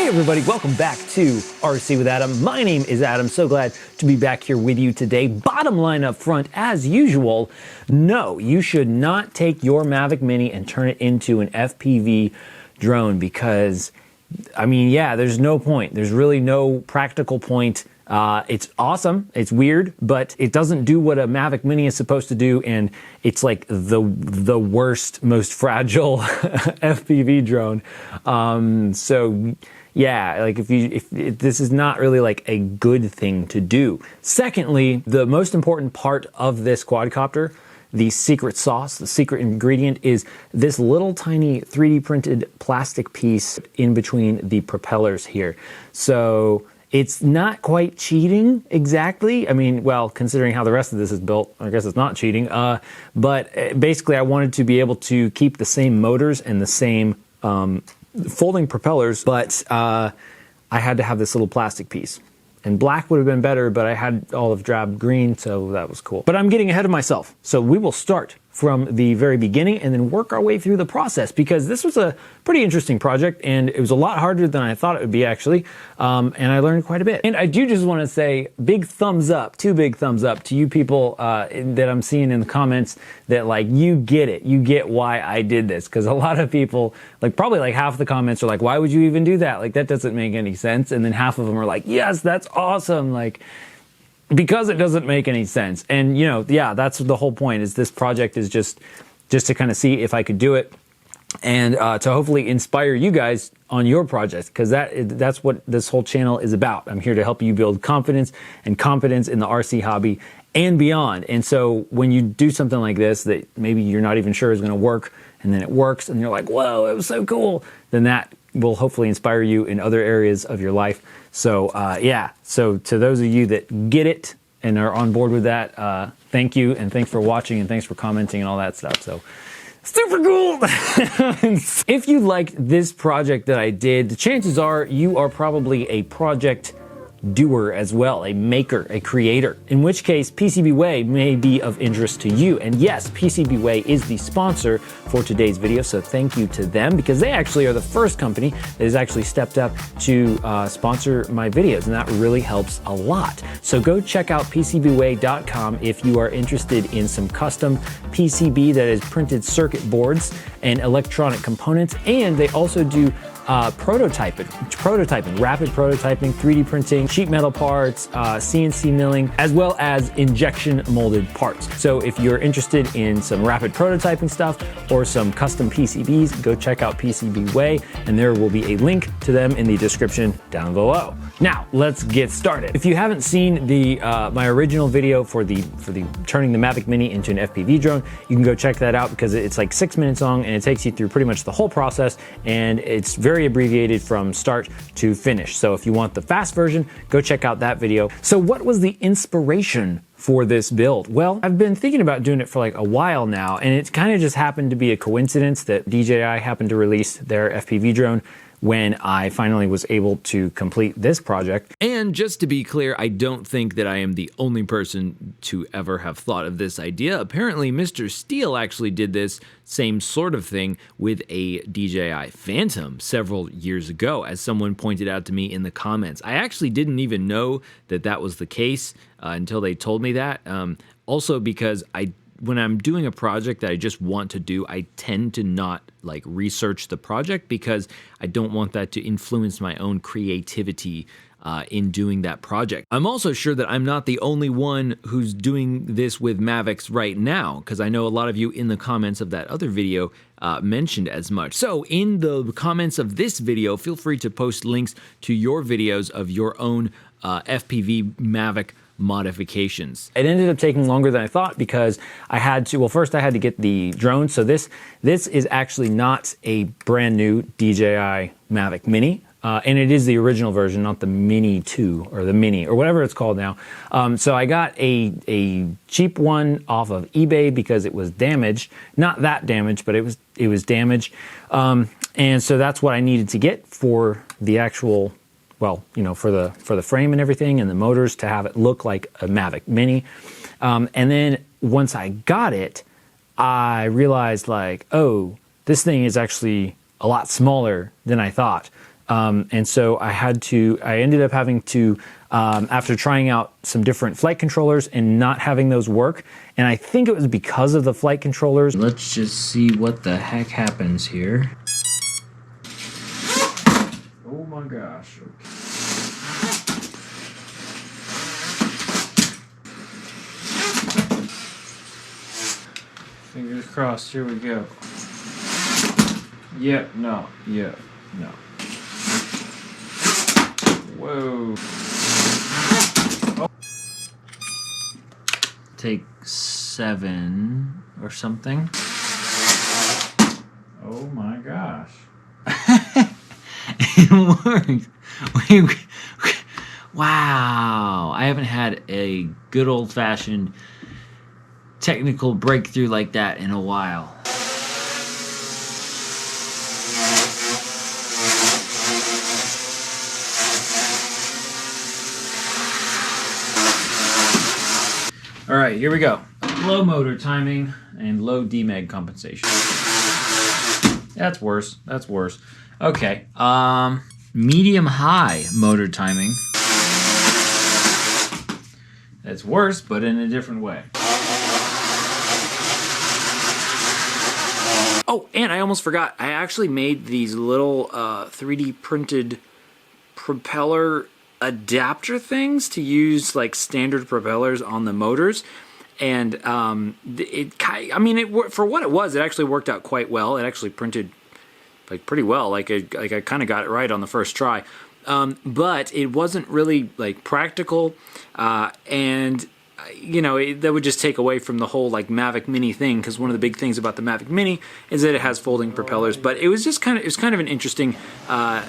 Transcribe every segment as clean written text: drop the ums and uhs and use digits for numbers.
everybody, welcome back to RC with Adam. My name is Adam, so glad to be back here with you today. Bottom line up front, as usual, no, you should not take your Mavic Mini and turn it into an FPV drone because, I mean, yeah, there's no point. There's really no practical point. It's awesome, it's weird, but it doesn't do what a Mavic Mini is supposed to do, and it's like the worst, most fragile FPV drone. So yeah, like if this is not really like a good thing to do. Secondly, the most important part of this quadcopter, the secret sauce, the secret ingredient, is this little tiny 3D printed plastic piece in between the propellers here. So it's not quite cheating exactly. I mean, well, considering how the rest of this is built, I guess it's not cheating. But basically, I wanted to be able to keep the same motors and the same folding propellers, but I had to have this little plastic piece. And black would have been better, but I had olive drab green, so that was cool. But I'm getting ahead of myself. So we will start from the very beginning and then work our way through the process, because this was a pretty interesting project and it was a lot harder than I thought it would be, actually. And I learned quite a bit. And I do just want to say big thumbs up, two big thumbs up to you people that I'm seeing in the comments that, like, you get it. You get why I did this. Because a lot of people, like probably like half the comments are like, why would you even do that? Like, that doesn't make any sense. And then half of them are like, yes, that's awesome. Like, because it doesn't make any sense. And, you know, yeah, that's the whole point, is this project is just to kind of see if I could do it and to hopefully inspire you guys on your projects, because that's what this whole channel is about. I'm here to help you build confidence and competence in the RC hobby and beyond. And so when you do something like this that maybe you're not even sure is going to work, and then it works and you're like, whoa, it was so cool, then that will hopefully inspire you in other areas of your life. So yeah, so to those of you that get it and are on board with that, thank you, and thanks for watching, and thanks for commenting and all that stuff. So super cool. If you liked this project that I did, the chances are you are probably a project doer as well, a maker, a creator, in which case PCBWay may be of interest to you. And yes, PCBWay is the sponsor for today's video, so thank you to them, because they actually are the first company that has actually stepped up to sponsor my videos, and that really helps a lot. So go check out PCBWay.com if you are interested in some custom PCB, that is printed circuit boards and electronic components, and they also do prototyping, rapid prototyping, 3D printing, sheet metal parts, CNC milling, as well as injection molded parts. So if you're interested in some rapid prototyping stuff or some custom PCBs, go check out PCBWay, and there will be a link to them in the description down below. Now, let's get started. If you haven't seen the my original video for the turning the Mavic Mini into an FPV drone, you can go check that out, because it's like 6 minutes long and it takes you through pretty much the whole process, and it's very abbreviated from start to finish. So if you want the fast version, go check out that video. So what was the inspiration for this build? Well, I've been thinking about doing it for like a while now, and it kind of just happened to be a coincidence that DJI happened to release their FPV drone when I finally was able to complete this project. And just to be clear, I don't think that I am the only person to ever have thought of this idea. Apparently, Mr. Steele actually did this same sort of thing with a DJI Phantom several years ago, as someone pointed out to me in the comments. I actually didn't even know that that was the case until they told me that. Also, because when I'm doing a project that I just want to do, I tend to not like research the project, because I don't want that to influence my own creativity in doing that project. I'm also sure that I'm not the only one who's doing this with Mavics right now, because I know a lot of you in the comments of that other video mentioned as much. So in the comments of this video, feel free to post links to your videos of your own FPV Mavic modifications. It ended up taking longer than I thought, because I had to, well, first I had to get the drone. So this is actually not a brand new DJI Mavic Mini. And it is the original version, not the Mini 2 or the Mini or whatever it's called now. So I got a cheap one off of eBay because it was damaged. Not that damaged, but it was damaged. And so that's what I needed to get for the actual, well, you know, for the frame and everything and the motors, to have it look like a Mavic Mini. And then once I got it, I realized, like, oh, this thing is actually a lot smaller than I thought. And so I ended up having to, after trying out some different flight controllers and not having those work, and I think it was because of the flight controllers. Let's just see what the heck happens here. Oh my gosh. Okay. Fingers crossed, here we go. Yep, no, yep, no. Whoa. Oh. Take 7 or something. Oh my gosh. It worked. Wow. I haven't had a good old-fashioned technical breakthrough like that in a while. All right, here we go. Low motor timing and low demag compensation. That's worse. That's worse. Okay. Medium high motor timing. That's worse, but in a different way. Oh, and I almost forgot. I actually made these little 3D printed propeller adapter things to use like standard propellers on the motors, and for what it was, it actually worked out quite well. It actually printed like pretty well. Like I kind of got it right on the first try, but it wasn't really like practical, and you know, that would just take away from the whole like Mavic Mini thing, because one of the big things about the Mavic Mini is that it has folding propellers. But it was just kind of an interesting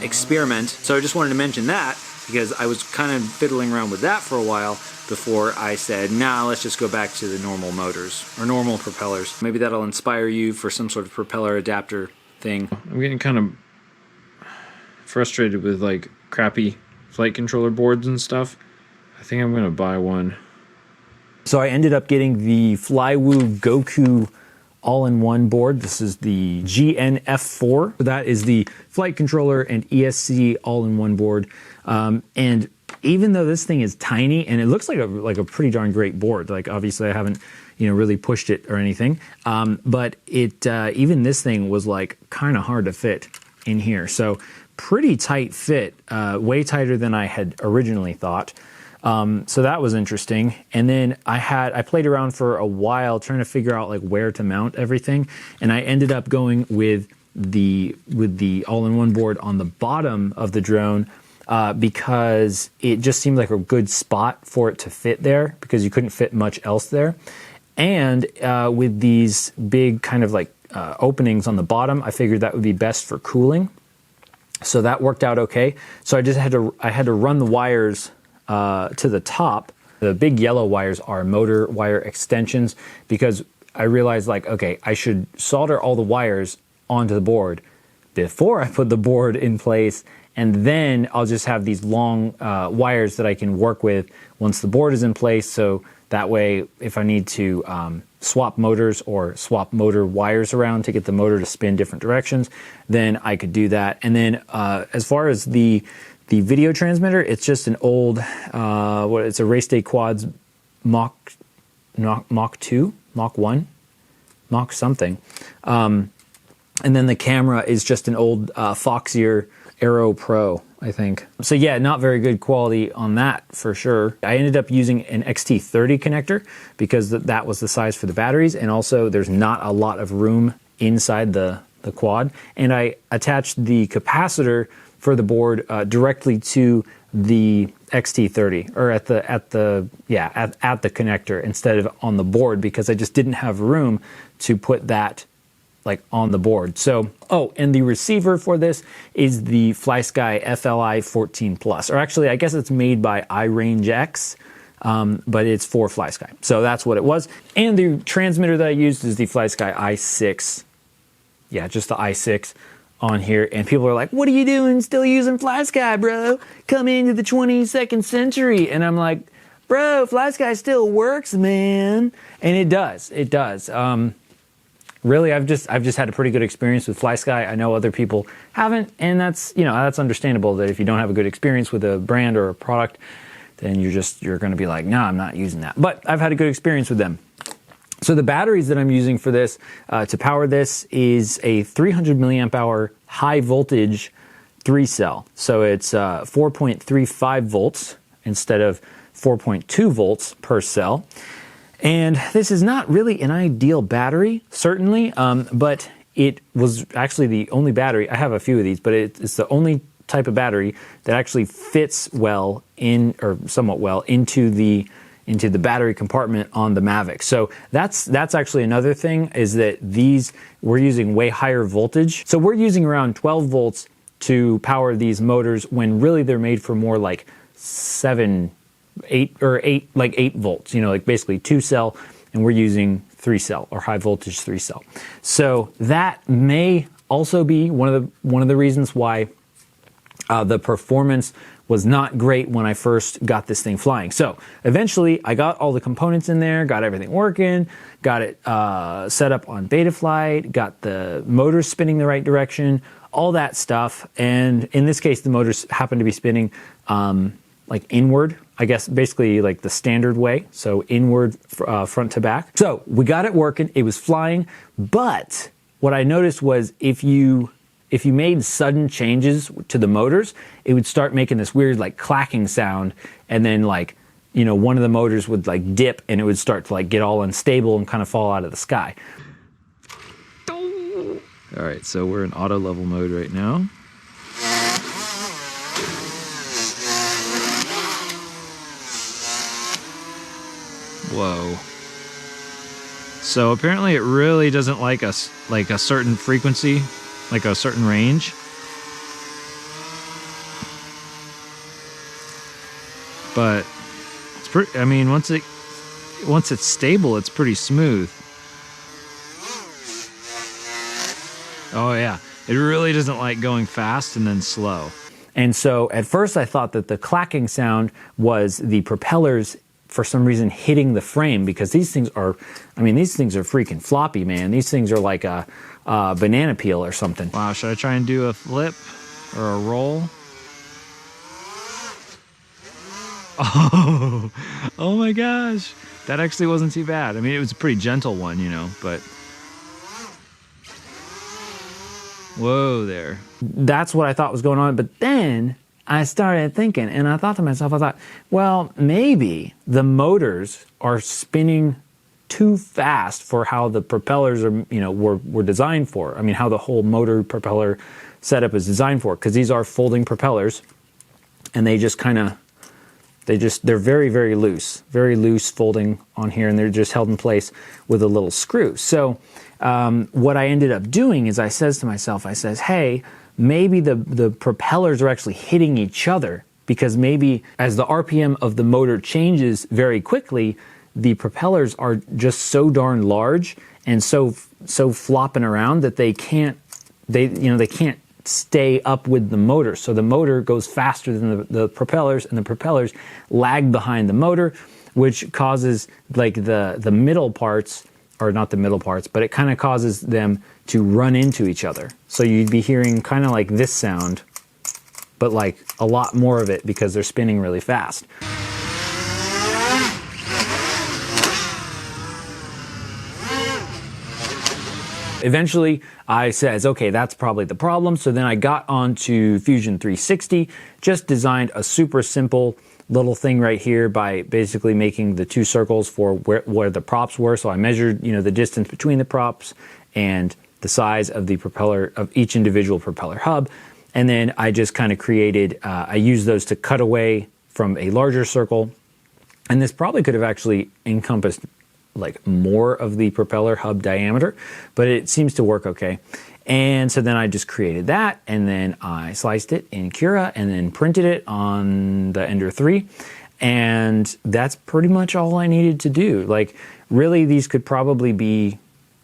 experiment. So I just wanted to mention that, because I was kind of fiddling around with that for a while before I said, nah, let's just go back to the normal motors or normal propellers. Maybe that'll inspire you for some sort of propeller adapter thing. I'm getting kind of frustrated with like crappy flight controller boards and stuff. I think I'm gonna buy one. So I ended up getting the Flywoo Goku all-in-one board. This is the GNF4. That is the flight controller and ESC all-in-one board. And even though this thing is tiny, and it looks like a pretty darn great board, like obviously I haven't, you know, really pushed it or anything, but it even this thing was like kind of hard to fit in here. So pretty tight fit, way tighter than I had originally thought. So that was interesting. And then I played around for a while trying to figure out like where to mount everything, and I ended up going with the all-in-one board on the bottom of the drone, because it just seemed like a good spot for it to fit there, because you couldn't fit much else there. And with these big kind of like openings on the bottom, I figured that would be best for cooling. So that worked out okay. So I had to run the wires to the top. The big yellow wires are motor wire extensions, because I realized like, okay, I should solder all the wires onto the board before I put the board in place, and then I'll just have these long wires that I can work with once the board is in place. So that way, if I need to swap motors or swap motor wires around to get the motor to spin different directions, then I could do that. And then as far as the video transmitter, it's just an old, it's a Race Day Quads Mach 2, Mach 1, Mach something. And then the camera is just an old Foxeer Aero Pro, I think. So yeah, not very good quality on that for sure. I ended up using an XT30 connector because that was the size for the batteries, and also there's not a lot of room inside the quad. And I attached the capacitor for the board directly to the XT30, or at the connector instead of on the board, because I just didn't have room to put that like on the board. So, oh, and the receiver for this is the FlySky FLI 14 Plus, or actually I guess it's made by iRange X, but it's for FlySky. So that's what it was. And the transmitter that I used is the FlySky i6. Yeah, just the i6 on here. And people are like, what are you doing still using FlySky, bro? Come into the 22nd century. And I'm like, bro, FlySky still works, man. And it does. It does. really, I've just had a pretty good experience with FlySky. I know other people haven't, and that's, you know, that's understandable that if you don't have a good experience with a brand or a product, then you're going to be like, no, I'm not using that. But I've had a good experience with them. So the batteries that I'm using for this, to power this, is a 300 milliamp hour high voltage 3-cell. So it's 4.35 volts instead of 4.2 volts per cell. And this is not really an ideal battery, certainly, but it was actually the only battery. I have a few of these, but it's the only type of battery that actually fits well in, or somewhat well, into the battery compartment on the Mavic. So that's actually another thing, is that we're using way higher voltage. So we're using around 12 volts to power these motors, when really they're made for more like 8 volts, you know, like basically 2-cell, and we're using 3-cell or high voltage 3-cell. So that may also be one of the reasons why the performance was not great when I first got this thing flying. So eventually I got all the components in there, got everything working, got it set up on Betaflight, got the motors spinning the right direction, all that stuff. And in this case, the motors happen to be spinning like inward, I guess, basically like the standard way. So inward, front to back. So we got it working, it was flying. But what I noticed was if you made sudden changes to the motors, it would start making this weird like clacking sound, and then like, you know, one of the motors would like dip and it would start to like get all unstable and kind of fall out of the sky. All right, so we're in auto level mode right now. Whoa. So apparently it really doesn't like a certain frequency, like a certain range. But it's pretty, I mean, once it's stable, it's pretty smooth. Oh yeah, it really doesn't like going fast and then slow. And so at first I thought that the clacking sound was the propellers for some reason hitting the frame, because these things are, I mean, these things are freaking floppy, man. These things are like a banana peel or something. Wow, should I try and do a flip or a roll? Oh my gosh. That actually wasn't too bad. I mean, it was a pretty gentle one, you know, but whoa there. That's what I thought was going on. But then I started thinking, and I thought to myself, well, maybe the motors are spinning too fast for how the propellers are, you know, were designed for. I mean, how the whole motor propeller setup is designed for, because these are folding propellers, and they just kind of, they're very, very loose folding on here, and they're just held in place with a little screw. So what I ended up doing is I says to myself, hey, maybe the propellers are actually hitting each other, because maybe as the RPM of the motor changes very quickly, the propellers are just so darn large and so flopping around that they can't stay up with the motor. So the motor goes faster than the propellers, and the propellers lag behind the motor, which causes like the middle parts, or not the middle parts, but it kind of causes them to run into each other. So you'd be hearing kind of like this sound, but like a lot more of it because they're spinning really fast. Eventually, I says, okay, that's probably the problem. So then I got onto Fusion 360, just designed a super simple little thing right here by basically making the two circles for where the props were. So I measured, you know, the distance between the props and the size of the propeller, of each individual propeller hub. And then I just kind of created, I used those to cut away from a larger circle. And this probably could have actually encompassed like more of the propeller hub diameter, but it seems to work okay. And so then I just created that, and then I sliced it in Cura and then printed it on the Ender 3. And that's pretty much all I needed to do. Like, really, these could probably be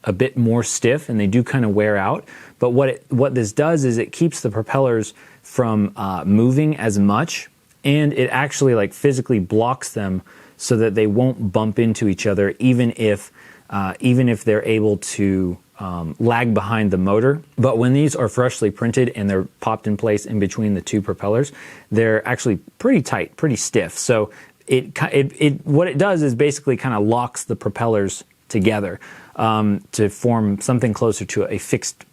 a bit more stiff, and they do kind of wear out. But what this does is it keeps the propellers from moving as much, and it actually like physically blocks them so that they won't bump into each other, even if they're able to lag behind the motor. But when these are freshly printed and they're popped in place in between the two propellers, they're actually pretty tight, pretty stiff. So what it does is basically kind of locks the propellers together to form something closer to a fixed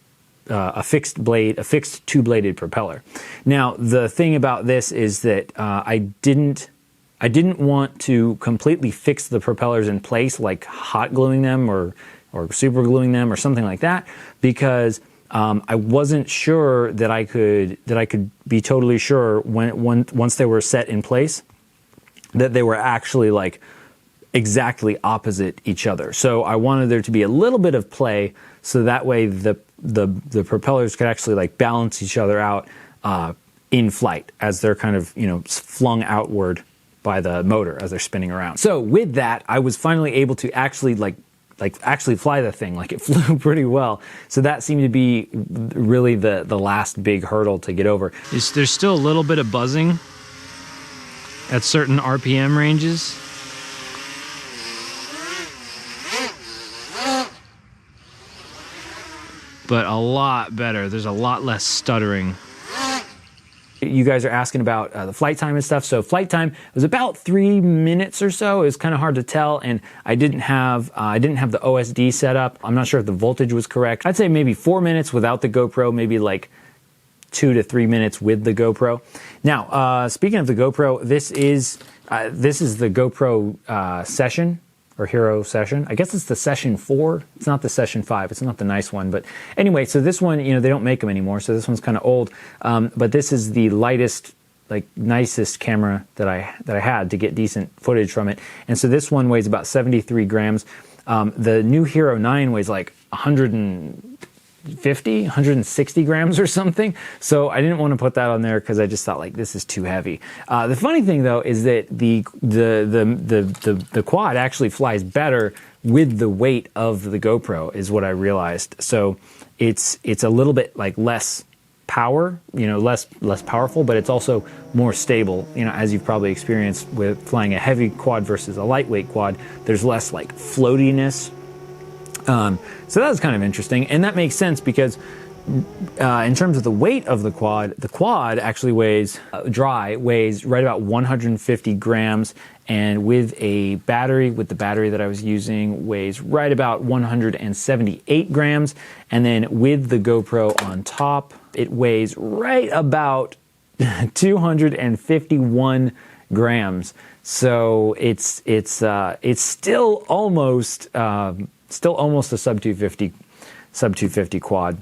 two-bladed propeller. Now, the thing about this is that I didn't want to completely fix the propellers in place, like hot gluing them or super gluing them or something like that, because I wasn't sure that I could be totally sure once they were set in place that they were actually like exactly opposite each other. So I wanted there to be a little bit of play, so that way the propellers could actually like balance each other out in flight as they're kind of flung outward by the motor as they're spinning around. So with that, I was finally able to actually actually fly the thing. Like, it flew pretty well. So that seemed to be really the last big hurdle to get over. There's still a little bit of buzzing at certain RPM ranges. But a lot better. There's a lot less stuttering. You guys are asking about the flight time and stuff. So flight time was about 3 minutes or so. It was kind of hard to tell, and I didn't have the OSD set up. I'm not sure if the voltage was correct. I'd say maybe 4 minutes without the GoPro, maybe like 2 to 3 minutes with the GoPro. Now, speaking of the GoPro, this is the GoPro Session, or Hero Session. I guess it's the Session 4. It's not the Session 5. It's not the nice one. But anyway, so this one, they don't make them anymore, so this one's kind of old. But this is the lightest, like, nicest camera that I had to get decent footage from it. And so this one weighs about 73 grams. The new Hero 9 weighs like 160 grams or something. So I didn't want to put that on there because I just thought, like, this is too heavy. The funny thing though is that the quad actually flies better with the weight of the GoPro, is what I realized. So it's a little bit like less power, less powerful, but it's also more stable. As you've probably experienced with flying a heavy quad versus a lightweight quad, there's less like floatiness. So that was kind of interesting, and that makes sense because in terms of the weight of the quad actually weighs right about 150 grams, and with the battery that I was using, weighs right about 178 grams, and then with the GoPro on top, it weighs right about 251 grams. So it's still almost a sub 250 quad,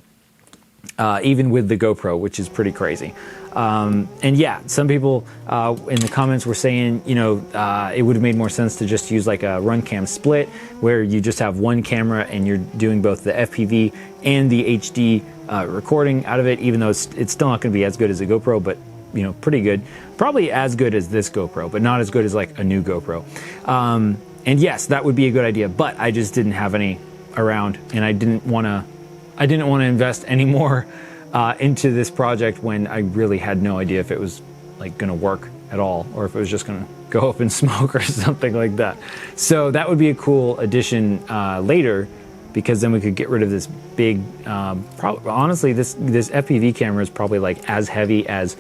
even with the GoPro, which is pretty crazy. And yeah, some people in the comments were saying, it would have made more sense to just use like a run cam split, where you just have one camera and you're doing both the FPV and the HD recording out of it, even though it's still not going to be as good as a GoPro, but pretty good. Probably as good as this GoPro, but not as good as like a new GoPro. And yes, that would be a good idea, but I just didn't have any around, and I didn't want to invest any more into this project when I really had no idea if it was like going to work at all, or if it was just going to go up in smoke or something like that. So that would be a cool addition later, because then we could get rid of this big. Honestly, this FPV camera is probably like as heavy as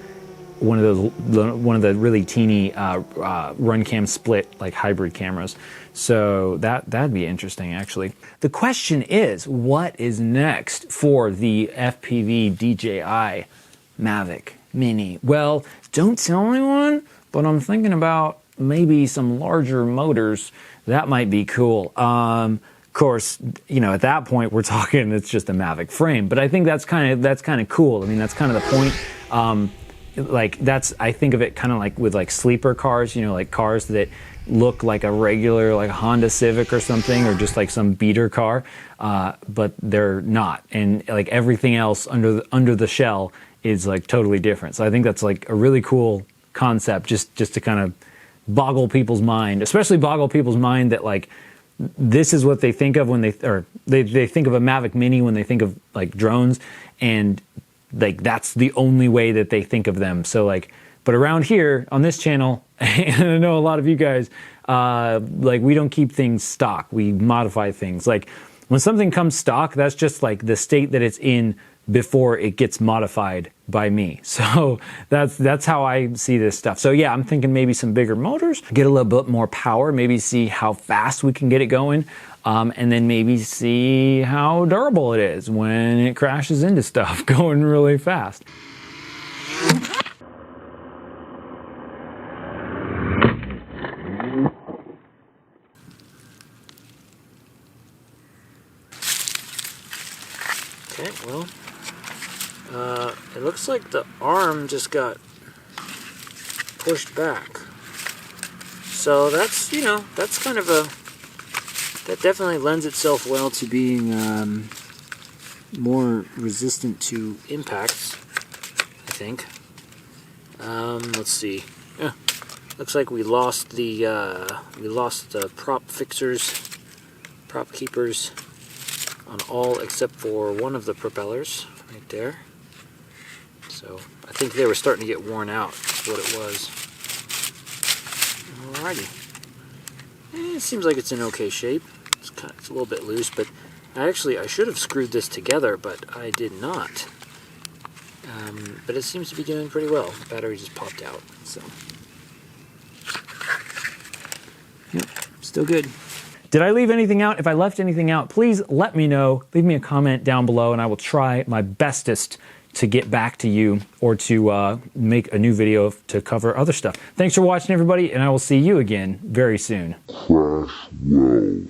one of the really teeny run cam split like hybrid cameras. So that'd be interesting, actually. The question is, what is next for the FPV DJI Mavic Mini? Well, don't tell anyone, but I'm thinking about maybe some larger motors. That might be cool. Of course, at that point we're talking it's just a Mavic frame, but I think that's kind of cool. I mean, that's kind of the point. I think of it kind of like with like sleeper cars, like cars that look like a regular like Honda Civic or something, or just like some beater car, but they're not, and like everything else under the shell is like totally different. So I think that's like a really cool concept, just to kind of boggle people's mind, especially boggle people's mind that like this is what they think of when they think of a Mavic Mini when they think of like drones, and like that's the only way that they think of them. So like, but around here on this channel, and I know a lot of you guys, like we don't keep things stock. We modify things. Like When something comes stock, that's just like the state that it's in before it gets modified by me. So that's how I see this stuff. So yeah, I'm thinking maybe some bigger motors, get a little bit more power, maybe see how fast we can get it going, and then maybe see how durable it is when it crashes into stuff going really fast. Okay, well, it looks like the arm just got pushed back. So that's, you know, that's kind of a, that definitely lends itself well to being more resistant to impacts, I think. Let's see. Yeah, looks like we lost the prop fixers, prop keepers on all except for one of the propellers right there. So I think they were starting to get worn out, is what it was. Alrighty. It seems like it's in okay shape. It's a little bit loose, but I should have screwed this together, but I did not. But it seems to be doing pretty well. The battery just popped out, so. Yep, still good. Did I leave anything out? If I left anything out, please let me know. Leave me a comment down below, and I will try my bestest to get back to you or to make a new video to cover other stuff. Thanks for watching, everybody, and I will see you again very soon. Crash well.